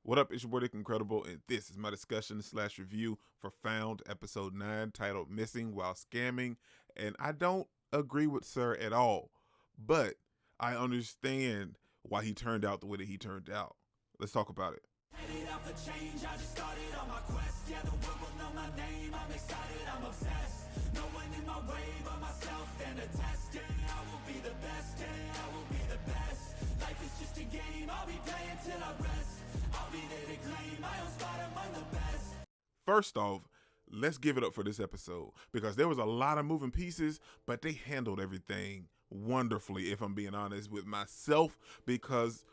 What up? It's your boy Dick Incredible, and this is my discussion slash review for Found episode 9 titled Missing While Scamming. And I don't agree with Sir at all, but I understand why he turned out the way that he turned out. Let's talk about it. Headed out for change, I just started on my quest. Yeah, the world will know my name, I'm excited, I'm obsessed. No one in my way but myself and a test. Yeah, I will be the best, yeah, I will be the best. Life is just a game, I'll be playing till I rest. I'll be there to claim my own spot among the best. First off, let's give it up for this episode because there was a lot of moving pieces, but they handled everything wonderfully, if I'm being honest with myself, because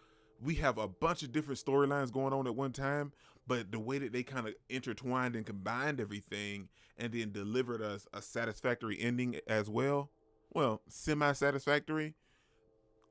we have a bunch of different storylines going on at one time, but the way that they kind of intertwined and combined everything and then delivered us a satisfactory ending as well, semi-satisfactory,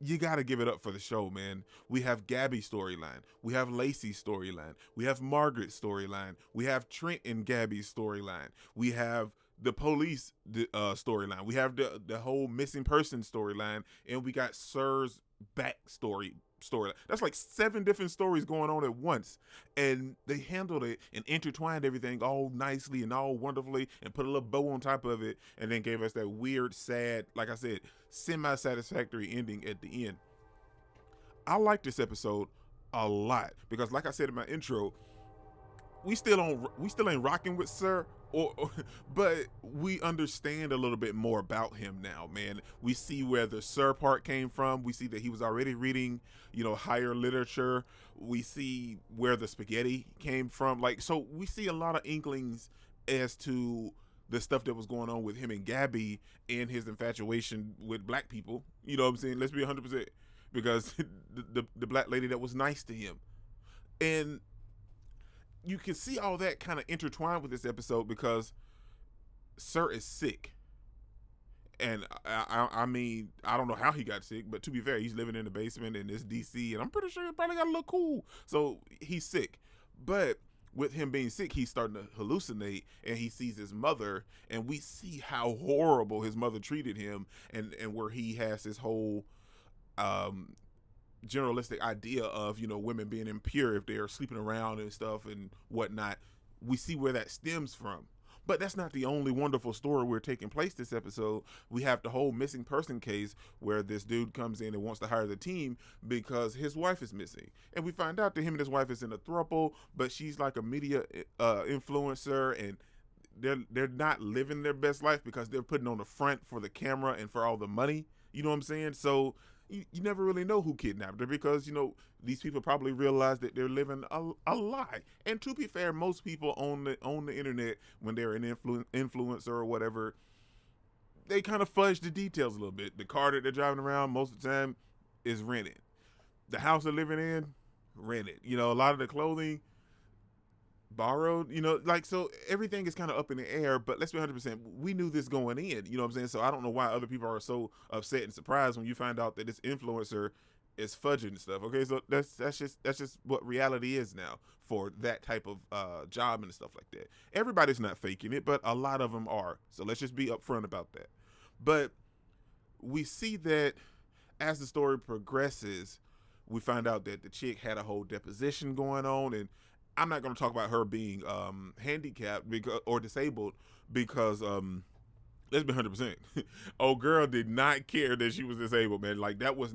you got to give it up for the show, man. We have GABI storyline. We have Lacey's storyline. We have Margaret's storyline. We have Trent and GABI's storyline. We have the police storyline. We have the whole missing person storyline, and we got Sir's backstory storyline. That's like 7 different stories going on at once, and they handled it and intertwined everything all nicely and all wonderfully, and put a little bow on top of it, and then gave us that weird, sad, like I said, semi-satisfactory ending at the end. I like this episode a lot because, like I said in my intro, we still ain't rocking with Sir, but we understand a little bit more about him now, man. We see where the Sir part came from. We see that he was already reading, higher literature. We see where the spaghetti came from. Like, so we see a lot of inklings as to the stuff that was going on with him and GABI and his infatuation with black people. You know what I'm saying? Let's be 100%, because the black lady that was nice to him. And you can see all that kind of intertwined with this episode because Sir is sick. And I mean, I don't know how he got sick, but to be fair, he's living in the basement in this DC, and I'm pretty sure he probably got a little cool. So he's sick. But with him being sick, he's starting to hallucinate, and he sees his mother, and we see how horrible his mother treated him, and where he has this whole um, generalistic idea of women being impure if they're sleeping around and stuff and whatnot. We see where that stems from, but that's not the only wonderful story we're taking place this episode. We have the whole missing person case where this dude comes in and wants to hire the team because his wife is missing, and we find out that him and his wife is in a throuple, but she's like a media influencer, and they're not living their best life because they're putting on the front for the camera and for all the money. You know what I'm saying? So you never really know who kidnapped her because these people probably realize that they're living a lie. And to be fair, most people on the internet, when they're an influencer or whatever, they kind of fudge the details a little bit. The car that they're driving around most of the time is rented. The house they're living in, rented. A lot of the clothing, borrowed. Like, so everything is kind of up in the air. But let's be 100%, we knew this going in. You know what I'm saying? So I don't know why other people are so upset and surprised when you find out that this influencer is fudging stuff. Okay, so that's just what reality is now for that type of job and stuff like that. Everybody's not faking it, but a lot of them are. So let's just be upfront about that. But we see that as the story progresses, we find out that the chick had a whole deposition going on, and I'm not going to talk about her being handicapped or disabled because let's be 100%. Old girl did not care that she was disabled, man. Like, that was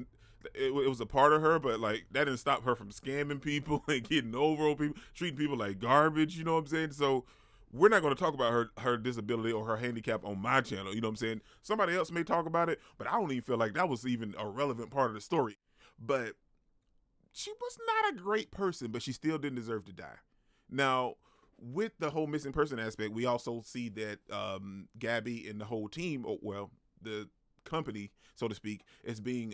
it was a part of her, but like that didn't stop her from scamming people and getting over on people, treating people like garbage. You know what I'm saying? So we're not going to talk about her disability or her handicap on my channel. You know what I'm saying? Somebody else may talk about it, but I don't even feel like that was even a relevant part of the story. But she was not a great person, but she still didn't deserve to die. Now, with the whole missing person aspect, we also see that GABI and the whole team, or well, the company, so to speak, is being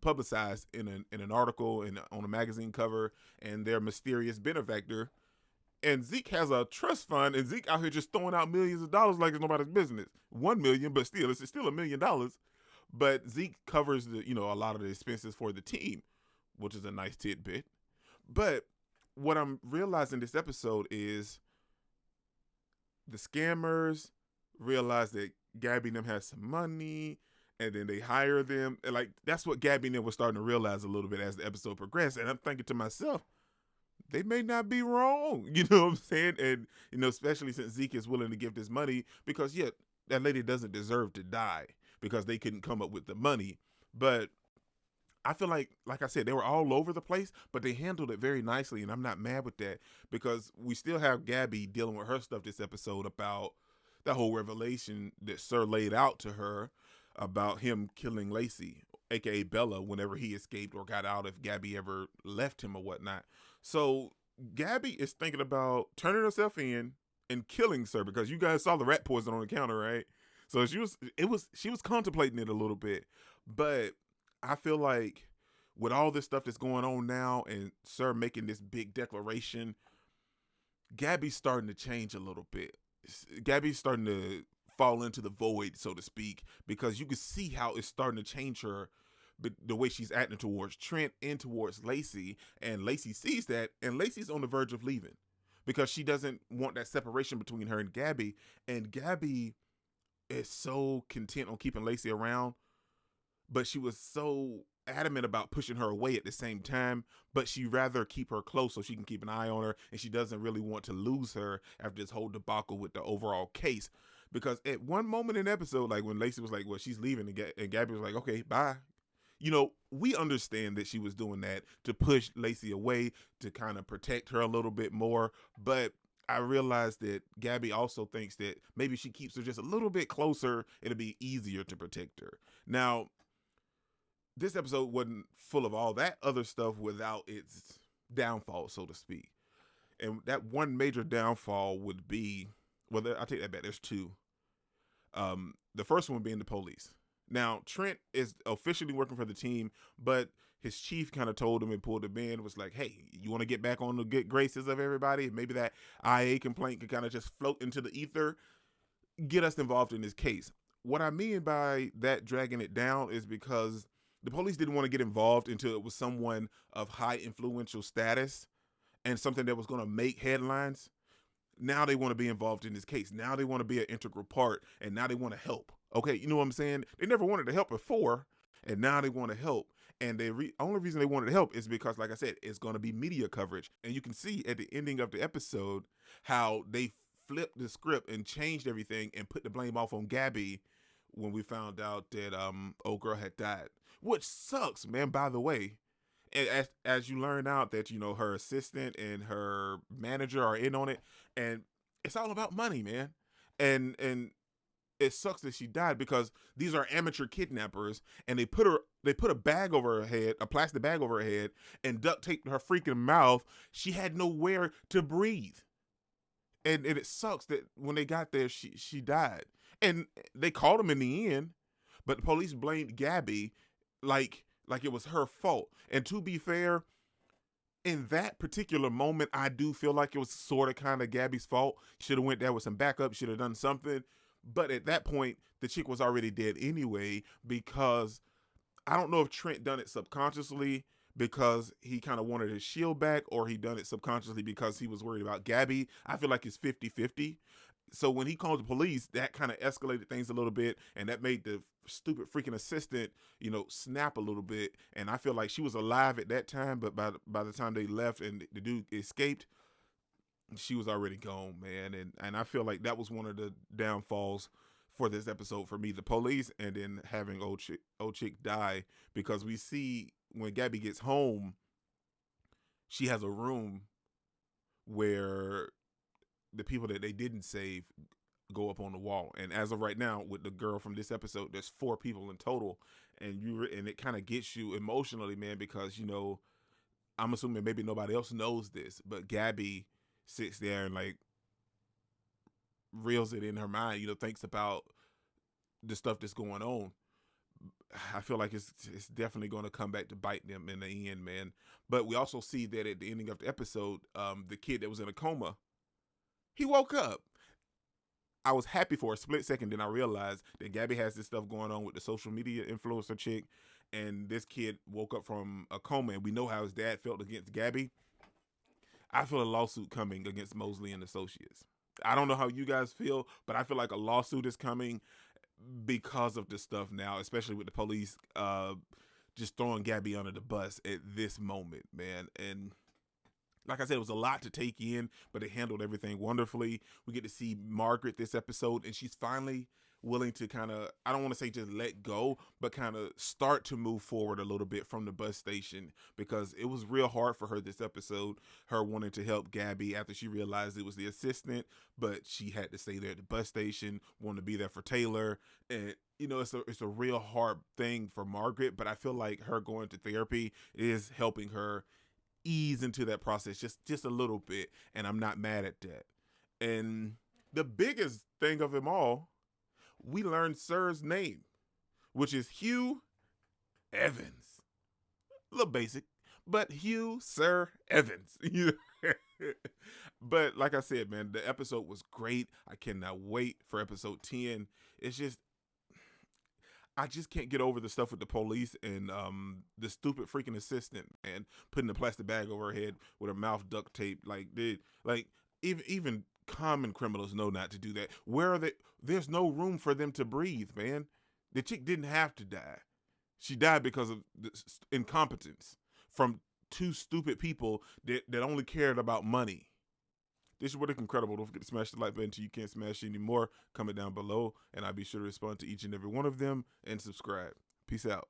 publicized in an article and on a magazine cover, and their mysterious benefactor. And Zeke has a trust fund, and Zeke out here just throwing out millions of dollars like it's nobody's business. 1 million, but still, it's still $1 million. But Zeke covers a lot of the expenses for the team, which is a nice tidbit. But what I'm realizing this episode is the scammers realize that GABI and them has some money, and then they hire them. And like, that's what GABI and them was starting to realize a little bit as the episode progressed. And I'm thinking to myself, they may not be wrong. You know what I'm saying? And, especially since Zeke is willing to give this money because, yeah, that lady doesn't deserve to die because they couldn't come up with the money. But I feel like I said, they were all over the place, but they handled it very nicely, and I'm not mad with that because we still have GABI dealing with her stuff this episode about that whole revelation that Sir laid out to her about him killing Lacey, aka Bella, whenever he escaped or got out, if GABI ever left him or whatnot. So GABI is thinking about turning herself in and killing Sir because you guys saw the rat poison on the counter, right? So she was contemplating it a little bit, but I feel like with all this stuff that's going on now and Sir making this big declaration, GABI's starting to change a little bit. GABI's starting to fall into the void, so to speak, because you can see how it's starting to change her, the way she's acting towards Trent and towards Lacey. And Lacey sees that, and Lacey's on the verge of leaving because she doesn't want that separation between her and GABI. And GABI is so content on keeping Lacey around, but she was so adamant about pushing her away at the same time, but she'd rather keep her close so she can keep an eye on her, and she doesn't really want to lose her after this whole debacle with the overall case. Because at one moment in the episode, like when Lacey was like, well, she's leaving, and GABI was like, okay, bye. We understand that she was doing that to push Lacey away, to kind of protect her a little bit more, but I realized that GABI also thinks that maybe she keeps her just a little bit closer, it'll be easier to protect her. Now, this episode wasn't full of all that other stuff without its downfall, so to speak. And that one major downfall would be, well, I'll take that back. There's two. The first one being the police. Now, Trent is officially working for the team, but his chief kind of told him and pulled him in, was like, hey, you want to get back on the good graces of everybody? Maybe that IA complaint could kind of just float into the ether. Get us involved in this case. What I mean by that dragging it down is because the police didn't want to get involved until it was someone of high influential status and something that was going to make headlines. Now they want to be involved in this case. Now they want to be an integral part, and now they want to help. Okay, you know what I'm saying? They never wanted to help before, and now they want to help. And the only reason they wanted to help is because, like I said, it's going to be media coverage. And you can see at the ending of the episode how they flipped the script and changed everything and put the blame off on GABI when we found out that old girl had died. Which sucks, man, by the way. As you learn out that, her assistant and her manager are in on it, and it's all about money, man. And it sucks that she died because these are amateur kidnappers, and they put a bag over her head, a plastic bag over her head, and duct taped her freaking mouth. She had nowhere to breathe. And it sucks that when they got there, she died. And they caught him in the end, but the police blamed GABI like it was her fault. And to be fair, in that particular moment, I do feel like it was sort of kind of GABI's fault. Should have went there with some backup, should have done something. But at that point, the chick was already dead anyway, because I don't know if Trent done it subconsciously because he kind of wanted his shield back, or he done it subconsciously because he was worried about GABI. I feel like it's 50-50. So when he called the police, that kind of escalated things a little bit, and that made the stupid freaking assistant, snap a little bit. And I feel like she was alive at that time, but by the time they left and the dude escaped, she was already gone, man. And I feel like that was one of the downfalls for this episode for me, the police, and then having old chick die, because we see when GABI gets home, she has a room where the people that they didn't save go up on the wall. And as of right now, with the girl from this episode, there's 4 people in total, and it kind of gets you emotionally, man, because I'm assuming maybe nobody else knows this, but GABI sits there and like reels it in her mind, thinks about the stuff that's going on. I feel like it's definitely going to come back to bite them in the end, man. But we also see that at the ending of the episode, the kid that was in a coma, he woke up. I was happy for a split second, then I realized that GABI has this stuff going on with the social media influencer chick, and this kid woke up from a coma, and we know how his dad felt against GABI. I feel a lawsuit coming against Mosley and Associates. I don't know how you guys feel, but I feel like a lawsuit is coming because of this stuff now, especially with the police just throwing GABI under the bus at this moment, man. And like I said, it was a lot to take in, but they handled everything wonderfully. We get to see Margaret this episode, and she's finally willing to kind of, I don't want to say just let go, but kind of start to move forward a little bit from the bus station, because it was real hard for her this episode, her wanting to help Gabby after she realized it was the assistant, but she had to stay there at the bus station, wanted to be there for Taylor. And you know, it's a real hard thing for Margaret, but I feel like her going to therapy is helping her ease into that process just a little bit, and I'm not mad at that. And the biggest thing of them all, we learned Sir's name, which is Hugh Evans. A little basic, but Hugh Sir Evans. But like I said, man, the episode was great. I cannot wait for episode 10. It's just, I just can't get over the stuff with the police and the stupid freaking assistant, man, putting a plastic bag over her head with her mouth duct taped. Like, dude, like even common criminals know not to do that. Where are they? There's no room for them to breathe, man. The chick didn't have to die. She died because of incompetence from two stupid people that only cared about money. This is what is incredible. Don't forget to smash the like button until you can't smash any more. Comment down below, and I'll be sure to respond to each and every one of them and subscribe. Peace out.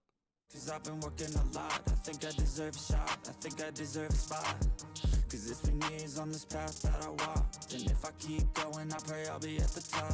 Cause I've been working a lot, I think I deserve a shot, I think I deserve a spot. Cause it's been years on this path that I walked, and if I keep going, I pray I'll be at the top.